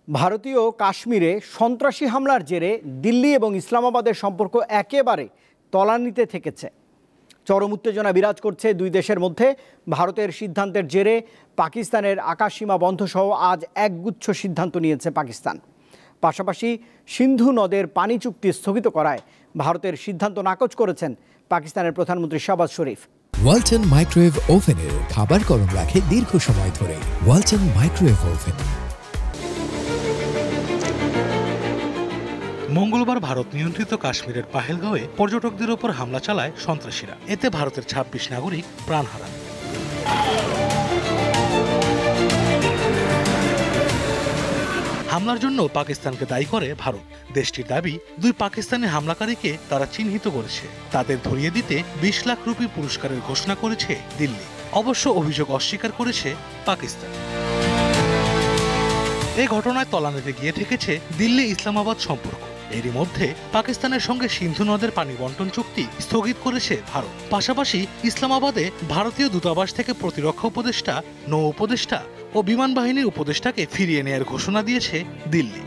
ভারতীয় কাশ্মীরে সন্ত্রাসী হামলার জেরে দিল্লি এবং ইসলামাবাদের সম্পর্ক একেবারে তলানিতে থেকেছে। চরম উত্তেজনা বিরাজ করছে দুই দেশের মধ্যে। ভারতের সিদ্ধান্তের জেরে পাকিস্তানের আকাশসীমা বন্ধসহ আজ একগুচ্ছ সিদ্ধান্ত নিয়েছে পাকিস্তান। পাশাপাশি সিন্ধু নদের পানি চুক্তি স্থগিত করায় ভারতের সিদ্ধান্ত নাকচ করেছেন পাকিস্তানের প্রধানমন্ত্রী শাহবাজ শরীফ। ওয়ালটন মাইক্রোওয়েভ ওভেনের খাবার গরম রাখে দীর্ঘ সময় ধরে। Walton microwave oven. মঙ্গলবার ভারত নিয়ন্ত্রিত কাশ্মীরের পাহেলগাঁওয়ে পর্যটকদের ওপর হামলা চালায় সন্ত্রাসীরা। এতে ভারতের ২৬ নাগরিক প্রাণ হারান। হামলার জন্য পাকিস্তানকে দায়ী করে ভারত। দেশটির দাবি, দুই পাকিস্তানি হামলাকারীকে তারা চিহ্নিত করেছে। তাদের ধরিয়ে দিতে ২০ লাখ রুপি পুরস্কারের ঘোষণা করেছে দিল্লি। অবশ্য অভিযোগ অস্বীকার করেছে পাকিস্তান। এই ঘটনায় তলানিতে গিয়ে ঠেকেছে দিল্লি ইসলামাবাদ সম্পর্ক। এরই মধ্যে পাকিস্তানের সঙ্গে সিন্ধু নদের পানি বন্টন চুক্তি স্থগিত করেছে ভারত। পাশাপাশি ইসলামাবাদে ভারতীয় দূতাবাস থেকে প্রতিরক্ষা উপদেষ্টা, নৌ উপদেষ্টা ও বিমান বাহিনীর উপদেষ্টাকে ফিরিয়ে নেয়ার ঘোষণা দিয়েছে দিল্লি।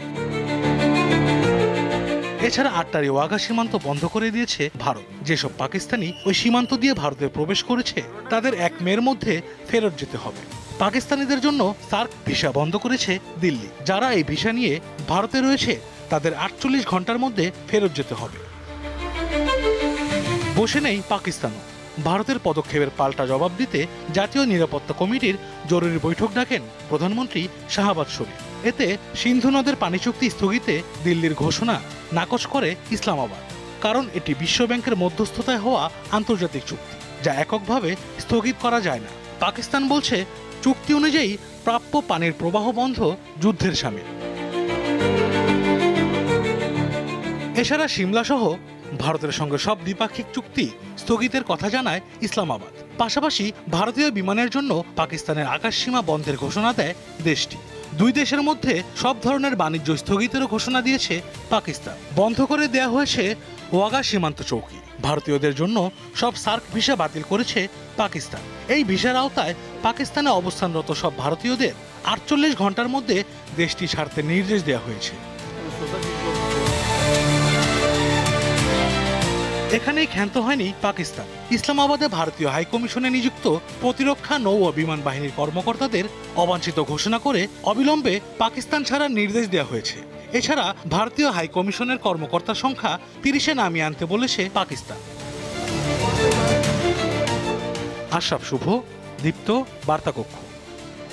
এছাড়া আটটারি ওয়াঘা সীমান্ত বন্ধ করে দিয়েছে ভারত। যেসব পাকিস্তানি ওই সীমান্ত দিয়ে ভারতে প্রবেশ করেছে তাদের ১ মের মধ্যে ফেরত যেতে হবে। পাকিস্তানিদের জন্য সার্ক ভিসা বন্ধ করেছে দিল্লি। যারা এই ভিসা নিয়ে ভারতে রয়েছে তাদের ৪৮ ঘন্টার মধ্যে ফেরত যেতে হবে। বসে নেই পাকিস্তানও। ভারতের পদক্ষেপের পাল্টা জবাব দিতে জাতীয় নিরাপত্তা কমিটির জরুরি বৈঠক ডাকেন প্রধানমন্ত্রী শাহবাজ শরীফ। এতে সিন্ধু নদের পানি চুক্তি স্থগিতে দিল্লির ঘোষণা নাকচ করে ইসলামাবাদ। কারণ এটি বিশ্বব্যাংকের মধ্যস্থতায় হওয়া আন্তর্জাতিক চুক্তি, যা এককভাবে স্থগিত করা যায় না। পাকিস্তান বলছে, চুক্তি অনুযায়ী প্রাপ্য পানির প্রবাহ বন্ধ যুদ্ধের শামিল। এছাড়া সিমলা সহ ভারতের সঙ্গে সব দ্বিপাক্ষিক চুক্তি স্থগিতের কথা জানায় ইসলামাবাদ। পাশাপাশি ভারতীয় বিমানের জন্য পাকিস্তানের আকাশসীমা বন্ধের ঘোষণা দেয় দেশটি। দুই দেশের মধ্যে সব ধরনের বাণিজ্য স্থগিতেরও ঘোষণা দিয়েছে পাকিস্তান। বন্ধ করে দেয়া হয়েছে ওয়াঘা সীমান্ত চৌকি। ভারতীয়দের জন্য সব সার্ক ভিসা বাতিল করেছে পাকিস্তান। এই ভিসার আওতায় পাকিস্তানে অবস্থানরত সব ভারতীয়দের ৪৮ ঘন্টার মধ্যে দেশটি ছাড়তে নির্দেশ দেওয়া হয়েছে। এখানেই ক্ষান্ত হয়নি পাকিস্তান। ইসলামাবাদে ভারতীয় হাইকমিশনে নিযুক্ত প্রতিরক্ষা, নৌ ও বিমান বাহিনীর কর্মকর্তাদের অবাঞ্ছিত ঘোষণা করে অবিলম্বে পাকিস্তান ছাড়ার নির্দেশ দেওয়া হয়েছে। এছাড়া ভারতীয় হাইকমিশনের কর্মকর্তার সংখ্যা ৩০-এ নামিয়ে আনতে বলেছে পাকিস্তান। আশরাফ শুভ, দীপ্ত, বার্তা কক্ষ।